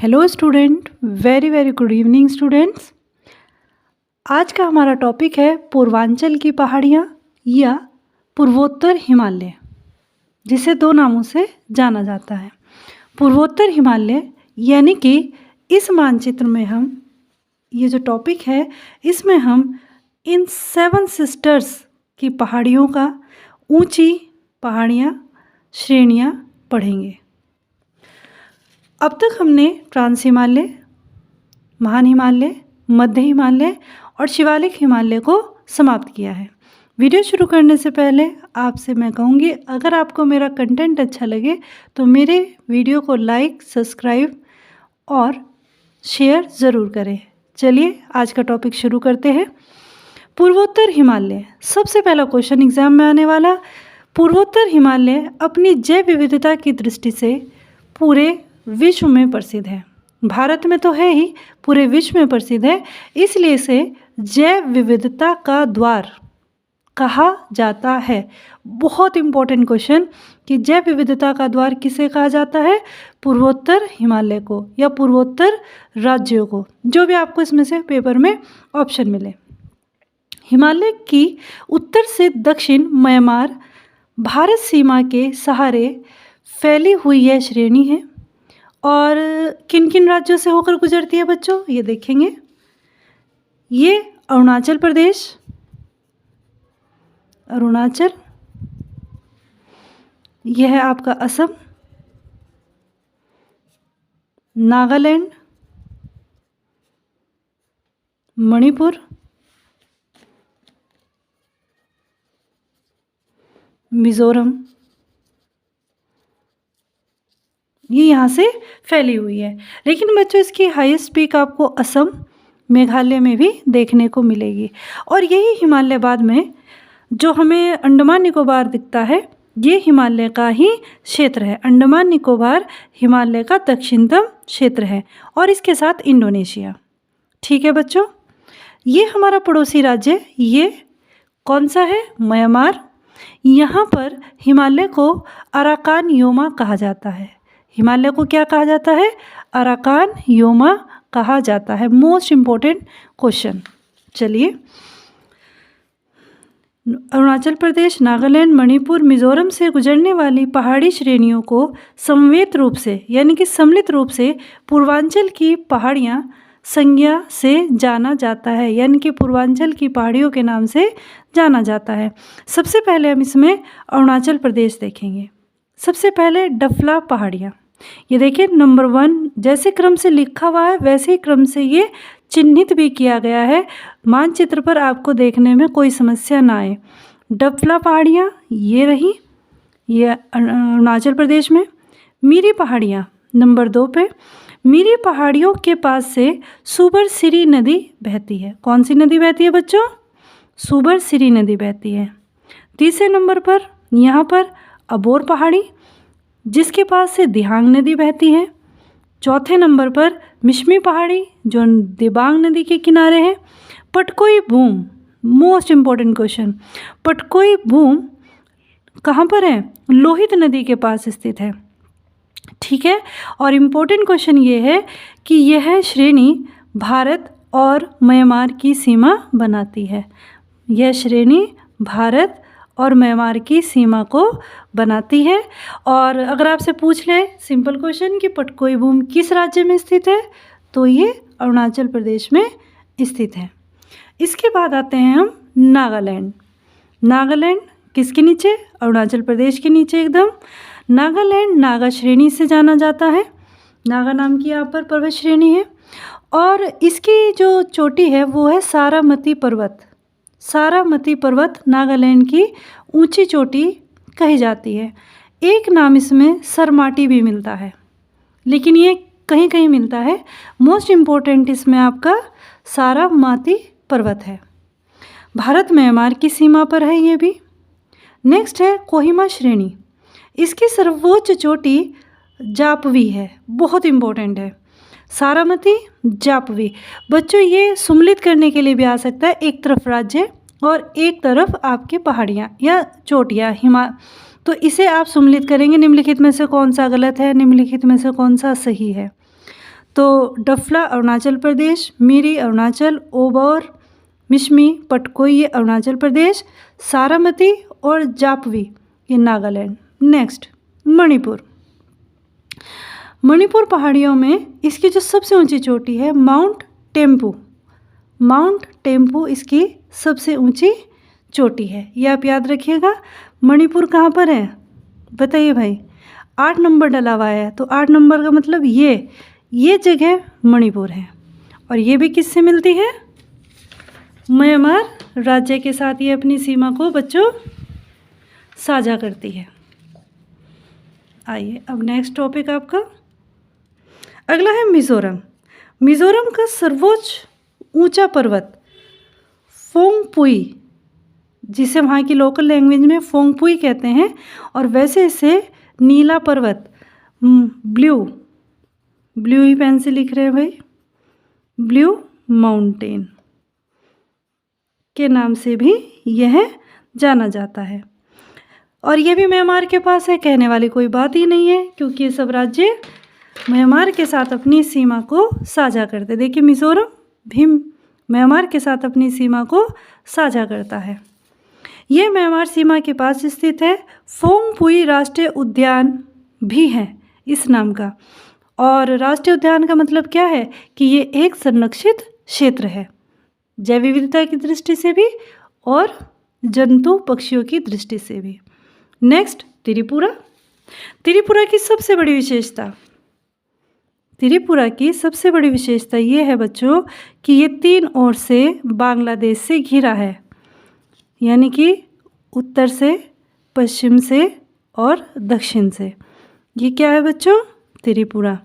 Hello student, very very good evening students. आज का हमारा टॉपिक है पूर्वांचल की पहाड़ियाँ या पूर्वोत्तर हिमालय, जिसे दो नामों से जाना जाता है। पूर्वोत्तर हिमालय यानी कि इस मानचित्र में हम ये जो टॉपिक है इसमें हम इन 7 सिस्टर्स की पहाड़ियों का ऊंची पहाड़ियाँ श्रेणियाँ पढ़ेंगे। अब तक हमने ट्रांस हिमालय, महान हिमालय, मध्य हिमालय और शिवालिक हिमालय को समाप्त किया है। वीडियो शुरू करने से पहले आपसे मैं कहूँगी, अगर आपको मेरा कंटेंट अच्छा लगे तो मेरे वीडियो को लाइक, सब्सक्राइब और शेयर ज़रूर करें। चलिए आज का टॉपिक शुरू करते हैं। पूर्वोत्तर हिमालय, सबसे पहला क्वेश्चन एग्जाम में आने वाला। पूर्वोत्तर हिमालय अपनी जैव विविधता की दृष्टि से पूरे विश्व में प्रसिद्ध है। भारत में तो है ही, पूरे विश्व में प्रसिद्ध है, इसलिए इसे जैव विविधता का द्वार कहा जाता है। बहुत इंपॉर्टेंट क्वेश्चन कि जैव विविधता का द्वार किसे कहा जाता है? पूर्वोत्तर हिमालय को या पूर्वोत्तर राज्यों को, जो भी आपको इसमें से पेपर में ऑप्शन मिले। हिमालय की उत्तर से दक्षिण म्यांमार भारत सीमा के सहारे फैली हुई यह श्रेणी है और किन किन राज्यों से होकर गुजरती है बच्चों, ये देखेंगे। ये अरुणाचल प्रदेश, अरुणाचल, यह है आपका असम, नागालैंड, मणिपुर, मिजोरम, ये यहाँ से फैली हुई है। लेकिन बच्चों इसकी हाईएस्ट पीक आपको असम, मेघालय में भी देखने को मिलेगी। और यही हिमालय बाद में जो हमें अंडमान निकोबार दिखता है, ये हिमालय का ही क्षेत्र है। अंडमान निकोबार हिमालय का दक्षिणतम क्षेत्र है और इसके साथ इंडोनेशिया। ठीक है बच्चों, ये हमारा पड़ोसी राज्य, ये कौन सा है? म्यांमार। यहाँ पर हिमालय को अराकान योमा कहा जाता है। हिमालय को क्या कहा जाता है? अराकान योमा कहा जाता है। Most important question. चलिए, अरुणाचल प्रदेश, नागालैंड, मणिपुर, मिजोरम से गुजरने वाली पहाड़ी श्रेणियों को समवेत रूप से यानी कि सम्मिलित रूप से पूर्वांचल की पहाड़ियाँ संज्ञा से जाना जाता है, यानी कि पूर्वांचल की पहाड़ियों के नाम से जाना जाता है। सबसे पहले हम इसमें अरुणाचल प्रदेश देखेंगे। सबसे पहले डफला पहाड़ियाँ, ये देखिए नंबर 1, जैसे क्रम से लिखा हुआ है वैसे ही क्रम से ये चिन्हित भी किया गया है मानचित्र पर, आपको देखने में कोई समस्या ना आए। डफला पहाड़ियाँ ये रही, ये अरुणाचल प्रदेश में। मीरी पहाड़ियाँ नंबर 2 पे। मीरी पहाड़ियों के पास से सुबरसिरी नदी बहती है। कौन सी नदी बहती है बच्चों? सुबरसिरी नदी बहती है। तीसरे नंबर पर यहाँ पर अबोर पहाड़ी, जिसके पास से दिहांग नदी बहती है। चौथे नंबर पर मिश्मी पहाड़ी, जो दिबांग नदी के किनारे है। Patkai Bhoom, most important question, Patkai Bhoom कहाँ पर है? लोहित नदी के पास स्थित है। ठीक है, और इम्पोर्टेंट क्वेश्चन ये है कि यह श्रेणी भारत और म्यांमार की सीमा बनाती है। यह श्रेणी भारत और म्यांमार की सीमा को बनाती है। और अगर आपसे पूछ ले सिंपल क्वेश्चन कि पटकोई भूम किस राज्य में स्थित है, तो ये अरुणाचल प्रदेश में स्थित है। इसके बाद आते हैं हम नागालैंड। नागालैंड किसके नीचे? अरुणाचल प्रदेश के नीचे एकदम। नागालैंड नागा श्रेणी से जाना जाता है। नागा नाम की यहाँ पर पर्वत श्रेणी है और इसकी जो चोटी है वो है सारामती पर्वत। सारामती पर्वत नागालैंड की ऊंची चोटी कही जाती है। एक नाम इसमें सरमाटी भी मिलता है, लेकिन ये कहीं कहीं मिलता है। मोस्ट इम्पोर्टेंट इसमें आपका सारामती पर्वत है। भारत म्यांमार की सीमा पर है ये भी। नेक्स्ट है कोहिमा श्रेणी, इसकी सर्वोच्च चोटी जापवी है, बहुत इम्पोर्टेंट है। सारामती, जापवी। बच्चों ये सम्मिलित करने के लिए भी आ सकता है, एक तरफ राज्य और एक तरफ आपके पहाड़ियाँ या चोटियाँ तो इसे आप सम्मिलित करेंगे। निम्नलिखित में से कौन सा गलत है, निम्नलिखित में से कौन सा सही है? तो डफला अरुणाचल प्रदेश, मिरी अरुणाचल, ओबौर, मिशमी, पटकोई ये अरुणाचल प्रदेश, सारामती और जापवी ये नागालैंड। नेक्स्ट मणिपुर। मणिपुर पहाड़ियों में इसकी जो सबसे ऊंची चोटी है माउंट टेम्पू, माउंट टेम्पू इसकी सबसे ऊंची चोटी है। ये आप याद रखिएगा। मणिपुर कहाँ पर है बताइए भाई? 8 नंबर डला हुआ है, तो 8 नंबर का मतलब ये जगह मणिपुर है। और ये भी किससे मिलती है? म्यांमार राज्य के साथ ये अपनी सीमा को बच्चों साझा करती है। आइए अब नेक्स्ट टॉपिक आपका अगला है मिज़ोरम। मिज़ोरम का सर्वोच्च ऊंचा पर्वत फोंगपुई, जिसे वहाँ की लोकल लैंग्वेज में फोंगपुई कहते हैं, और वैसे इसे नीला पर्वत ब्लू ही पेन से लिख रहे हैं भाई, ब्लू माउंटेन के नाम से भी यह जाना जाता है। और ये भी म्यांमार के पास है, कहने वाली कोई बात ही नहीं है, क्योंकि ये सब राज्य म्यांमार के साथ अपनी सीमा को साझा करते। देखिए मिज़ोरम भी म्यांमार के साथ अपनी सीमा को साझा करता है। ये म्यांमार सीमा के पास स्थित है। फोंगपुई राष्ट्रीय उद्यान भी है इस नाम का। और राष्ट्रीय उद्यान का मतलब क्या है कि ये एक संरक्षित क्षेत्र है, जैव विविधता की दृष्टि से भी और जंतु पक्षियों की दृष्टि से भी। नेक्स्ट त्रिपुरा। त्रिपुरा की सबसे बड़ी विशेषता, त्रिपुरा की सबसे बड़ी विशेषता ये है बच्चों कि ये 3 ओर से बांग्लादेश से घिरा है, यानी कि उत्तर से, पश्चिम से और दक्षिण से। ये क्या है बच्चों? त्रिपुरा।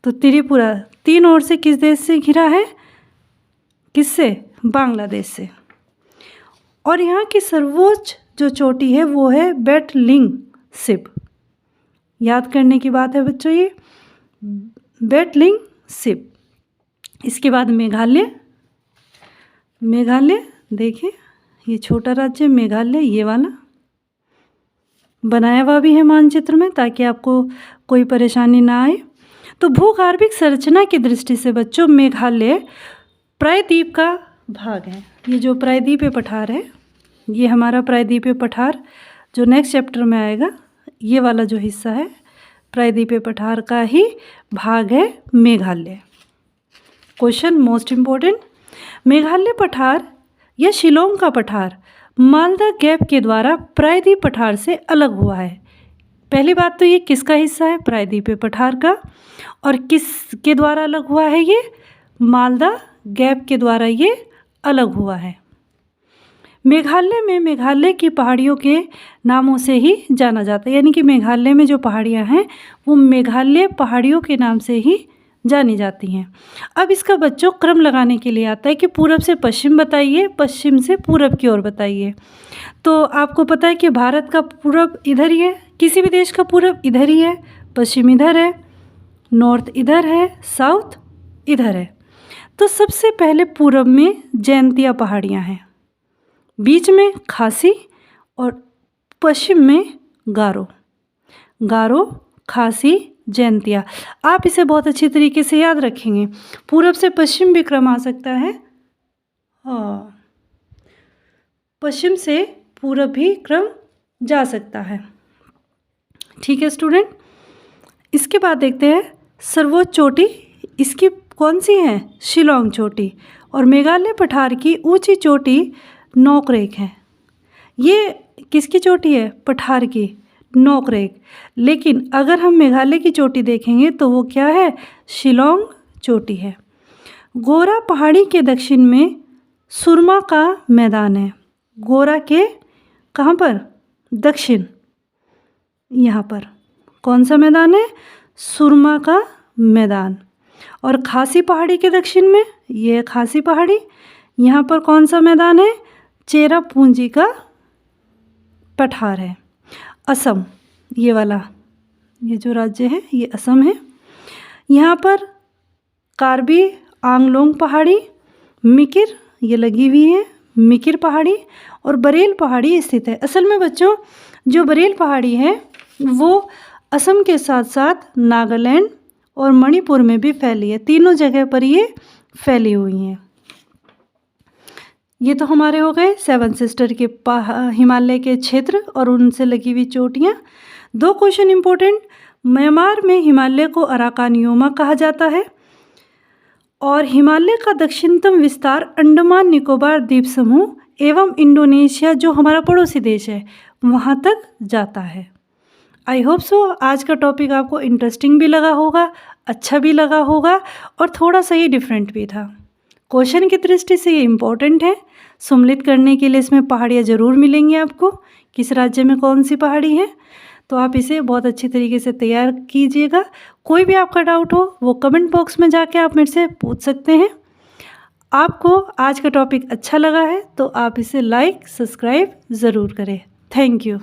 तो त्रिपुरा 3 ओर से किस देश से घिरा है? किससे? बांग्लादेश से। और यहाँ की सर्वोच्च जो चोटी है वो है बेटलिंग सिप। याद करने की बात है बच्चों ये बेटलिंग सिप। इसके बाद मेघालय। मेघालय देखिए ये छोटा राज्य मेघालय, ये वाला बनाया हुआ भी है मानचित्र में ताकि आपको कोई परेशानी ना आए। तो भूगर्भिक संरचना की दृष्टि से बच्चों मेघालय प्रायद्वीप का भाग है। ये जो प्रायद्वीपीय पठार है, ये हमारा प्रायद्वीपीय पठार जो नेक्स्ट चैप्टर में आएगा, ये वाला जो हिस्सा है प्रायद्वीपीय पठार का ही भाग है Meghalaya. Question most important, Meghalaya पठार या शिलोंग का पठार मालदा गैप के द्वारा प्रायद्वीप पठार से अलग हुआ है। पहली बात तो ये किसका हिस्सा है? प्रायद्वीपीय पठार का। और किसके द्वारा अलग हुआ है? ये मालदा गैप के द्वारा ये अलग हुआ है। मेघालय में मेघालय की पहाड़ियों के नामों से ही जाना जाता है, यानी कि मेघालय में जो पहाड़ियाँ हैं वो मेघालय पहाड़ियों के नाम से ही जानी जाती हैं। अब इसका बच्चों क्रम लगाने के लिए आता है कि पूरब से पश्चिम बताइए, पश्चिम से पूरब की ओर बताइए। तो आपको पता है कि भारत का पूरब इधर ही है, किसी भी देश का पूरब इधर ही है, पश्चिम इधर है, नॉर्थ इधर है, साउथ इधर है। तो सबसे पहले पूरब में जैंतिया पहाड़ियाँ हैं, बीच में खासी और पश्चिम में गारो। गारो, खासी, जैंतिया। आप इसे बहुत अच्छी तरीके से याद रखेंगे। पूरब से पश्चिम भी क्रम आ सकता है, पश्चिम से पूरब भी क्रम जा सकता है। ठीक है स्टूडेंट। इसके बाद देखते हैं सर्वोच्च चोटी, इसकी कौन सी है? शिलोंग चोटी। और मेघालय पठार की ऊंची चोटी नोकरेक है। ये किसकी चोटी है? पठार की, नोकरेक। लेकिन अगर हम मेघालय की चोटी देखेंगे तो वो क्या है? शिलोंग चोटी है। गोरा पहाड़ी के दक्षिण में सुरमा का मैदान है। गोरा के कहाँ पर? दक्षिण, यहाँ पर कौन सा मैदान है? सुरमा का मैदान। और खासी पहाड़ी के दक्षिण में ये खासी पहाड़ी, यहाँ पर कौन सा मैदान है? चेरापूंजी का पठार है। असम, ये वाला, ये जो राज्य है ये असम है। यहाँ पर कार्बी आंगलोंग पहाड़ी, मिकिर ये लगी हुई है, मिकिर पहाड़ी और बरेल पहाड़ी स्थित है। असल में बच्चों जो बरेल पहाड़ी है वो असम के साथ साथ नागालैंड और मणिपुर में भी फैली है। तीनों जगह पर ये फैली हुई हैं। ये तो हमारे हो गए 7 सिस्टर के हिमालय के क्षेत्र और उनसे लगी हुई चोटियाँ। 2 क्वेश्चन इम्पोर्टेंट। म्यांमार में हिमालय को अराकानियोमा कहा जाता है और हिमालय का दक्षिणतम विस्तार अंडमान निकोबार द्वीप समूह एवं इंडोनेशिया जो हमारा पड़ोसी देश है वहाँ तक जाता है। आई होप सो आज का टॉपिक आपको इंटरेस्टिंग भी लगा होगा, अच्छा भी लगा होगा और थोड़ा सा ही डिफरेंट भी था। क्वेश्चन की दृष्टि से ये इम्पोर्टेंट है। सम्मिलित करने के लिए इसमें पहाड़ियाँ ज़रूर मिलेंगी आपको, किस राज्य में कौन सी पहाड़ी है, तो आप इसे बहुत अच्छी तरीके से तैयार कीजिएगा। कोई भी आपका डाउट हो वो कमेंट बॉक्स में जाके आप मेरे से पूछ सकते हैं। आपको आज का टॉपिक अच्छा लगा है तो आप इसे लाइक सब्सक्राइब ज़रूर करें। Thank you.